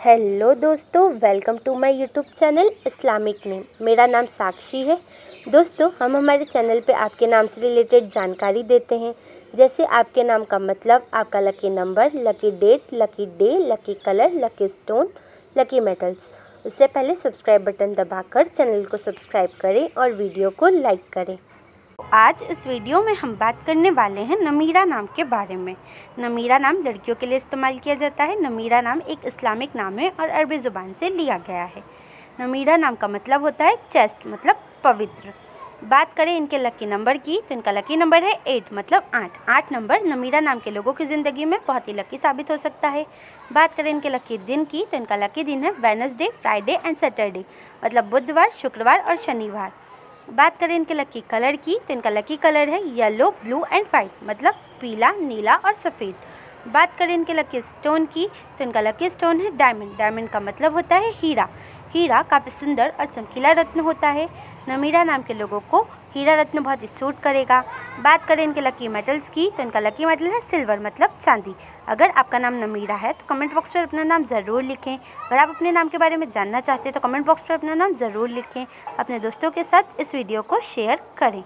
Hello दोस्तों, welcome to my YouTube channel Islamic name. मेरा नाम साक्षी है। दोस्तों, हम हमारे चैनल पे आपके नाम से रिलेटेड जानकारी देते हैं, जैसे आपके नाम का मतलब, आपका lucky number, lucky date, lucky day, lucky colour, lucky stone, lucky metals. उससे पहले सब्सक्राइब बटन दबाकर चैनल को सब्सक्राइब करें और वीडियो को लाइक करें। आज इस वीडियो में हम बात करने वाले हैं नमीरा नाम के बारे में। नमीरा नाम लड़कियों के लिए इस्तेमाल किया जाता है। नमीरा नाम एक इस्लामिक नाम है और अरबी ज़ुबान से लिया गया है। नमीरा नाम का मतलब होता है चेस्ट, मतलब पवित्र। बात करें इनके लकी नंबर की, तो इनका लकी नंबर है 8, मतलब 8 नंबर नमीरा नाम के लोगों की ज़िंदगी में बहुत ही लकी साबित हो सकता है। बात करें इनके लकी दिन की, तो इनका लकी दिन है वेडनेसडे, फ्राइडे एंड सैटरडे, मतलब बुधवार, शुक्रवार और शनिवार। बात करें इनके लकी कलर की, तो इनका लकी कलर है येलो, ब्लू एंड वाइट, मतलब पीला, नीला और सफ़ेद। बात करें इनके लकी स्टोन की, तो इनका लकी स्टोन है डायमंड। डायमंड का मतलब होता है हीरा। हीरा काफ़ी सुंदर और चमकीला रत्न होता है। नमीरा नाम के लोगों को हीरा रत्न बहुत ही सूट करेगा। बात करें इनके लकी मेटल्स की, तो इनका लकी मेटल है सिल्वर, मतलब चांदी। अगर आपका नाम नमीरा है तो कमेंट बॉक्स पर अपना नाम ज़रूर लिखें। अगर आप अपने नाम के बारे में जानना चाहते हैं तो कमेंट बॉक्स पर अपना नाम ज़रूर लिखें। अपने दोस्तों के साथ इस वीडियो को शेयर करें।